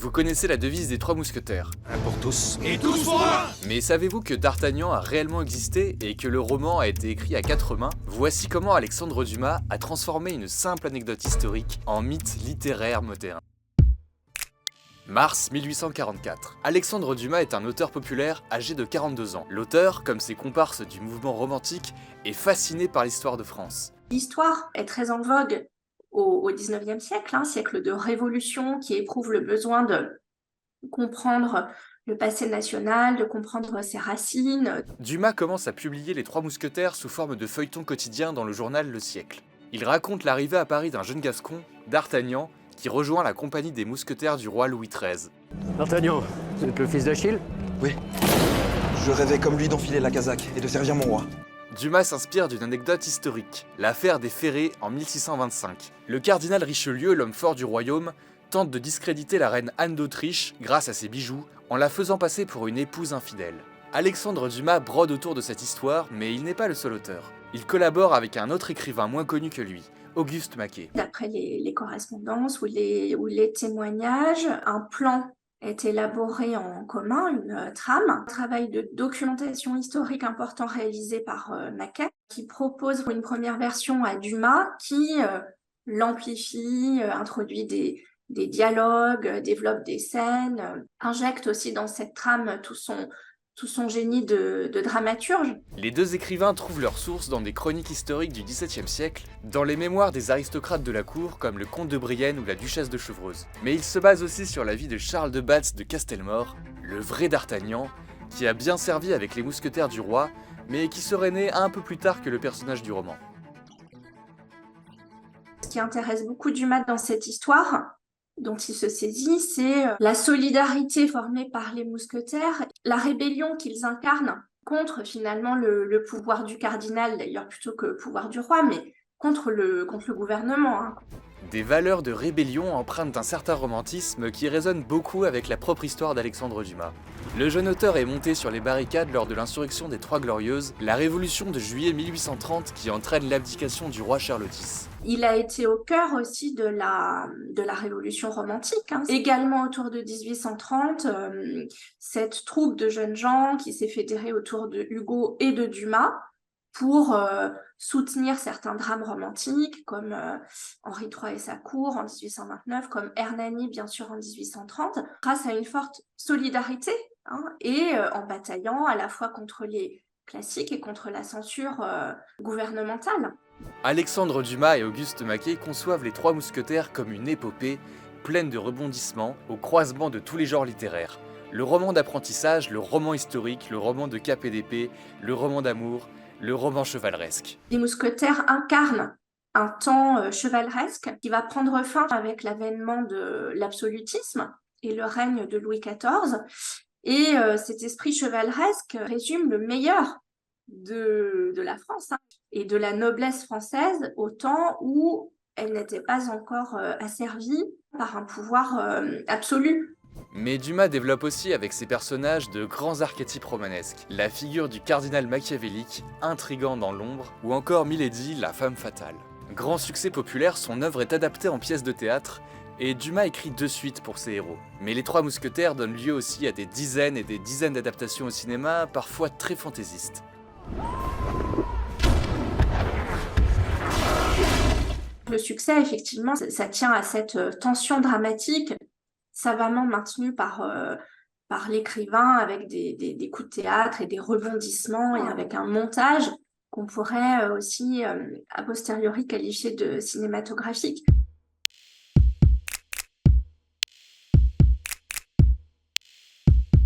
Vous connaissez la devise des trois mousquetaires. Un pour tous. Et tous pour un. Mais savez-vous que D'Artagnan a réellement existé et que le roman a été écrit à 4 mains? Voici comment Alexandre Dumas a transformé une simple anecdote historique en mythe littéraire moderne. Mars 1844. Alexandre Dumas est un auteur populaire âgé de 42 ans. L'auteur, comme ses comparses du mouvement romantique, est fasciné par l'histoire de France. L'histoire est très en vogue au XIXe siècle, siècle de révolution qui éprouve le besoin de comprendre le passé national, de comprendre ses racines. Dumas commence à publier Les Trois Mousquetaires sous forme de feuilleton quotidien dans le journal Le Siècle. Il raconte l'arrivée à Paris d'un jeune gascon, D'Artagnan, qui rejoint la compagnie des mousquetaires du roi Louis XIII. D'Artagnan, vous êtes le fils d'Achille? Oui. Je rêvais comme lui d'enfiler la casaque et de servir mon roi. Dumas s'inspire d'une anecdote historique, l'affaire des Ferrets en 1625. Le cardinal Richelieu, l'homme fort du royaume, tente de discréditer la reine Anne d'Autriche grâce à ses bijoux, en la faisant passer pour une épouse infidèle. Alexandre Dumas brode autour de cette histoire, mais il n'est pas le seul auteur. Il collabore avec un autre écrivain moins connu que lui, Auguste Maquet. D'après les correspondances ou les témoignages, un plan est élaboré en commun, une trame, un travail de documentation historique important réalisé par Maquet, qui propose une première version à Dumas, qui l'amplifie, introduit des dialogues, développe des scènes, injecte aussi dans cette trame tout son génie de dramaturge. Les deux écrivains trouvent leur source dans des chroniques historiques du XVIIe siècle, dans les mémoires des aristocrates de la cour comme le comte de Brienne ou la duchesse de Chevreuse. Mais ils se basent aussi sur la vie de Charles de Batz de Castelmore, le vrai D'Artagnan, qui a bien servi avec les mousquetaires du roi, mais qui serait né un peu plus tard que le personnage du roman. Ce qui intéresse beaucoup Dumas dans cette histoire, dont il se saisit, c'est la solidarité formée par les mousquetaires, la rébellion qu'ils incarnent contre finalement le pouvoir du cardinal, d'ailleurs plutôt que le pouvoir du roi, mais contre le gouvernement. Des valeurs de rébellion empreintes d'un certain romantisme qui résonnent beaucoup avec la propre histoire d'Alexandre Dumas. Le jeune auteur est monté sur les barricades lors de l'insurrection des Trois Glorieuses, la révolution de juillet 1830 qui entraîne l'abdication du roi Charles X. Il a été au cœur aussi de la révolution romantique. Également autour de 1830, cette troupe de jeunes gens qui s'est fédérée autour de Hugo et de Dumas pour soutenir certains drames romantiques comme Henri III et sa cour en 1829, comme Hernani bien sûr en 1830, grâce à une forte solidarité et en bataillant à la fois contre les classiques et contre la censure gouvernementale. Alexandre Dumas et Auguste Maquet conçoivent Les Trois Mousquetaires comme une épopée pleine de rebondissements au croisement de tous les genres littéraires. Le roman d'apprentissage, le roman historique, le roman de cap et d'épée, le roman d'amour, le roman chevaleresque. Les mousquetaires incarnent un temps chevaleresque qui va prendre fin avec l'avènement de l'absolutisme et le règne de Louis XIV. Et cet esprit chevaleresque résume le meilleur de la France et de la noblesse française au temps où elle n'était pas encore asservie par un pouvoir absolu. Mais Dumas développe aussi avec ses personnages de grands archétypes romanesques, la figure du cardinal machiavélique, intrigant dans l'ombre, ou encore Milady, la femme fatale. Grand succès populaire, son œuvre est adaptée en pièce de théâtre, et Dumas écrit 2 suites pour ses héros. Mais Les Trois Mousquetaires donnent lieu aussi à des dizaines et des dizaines d'adaptations au cinéma, parfois très fantaisistes. Le succès, effectivement, ça tient à cette tension dramatique savamment maintenue par l'écrivain avec des coups de théâtre et des rebondissements et avec un montage qu'on pourrait aussi a posteriori qualifier de cinématographique.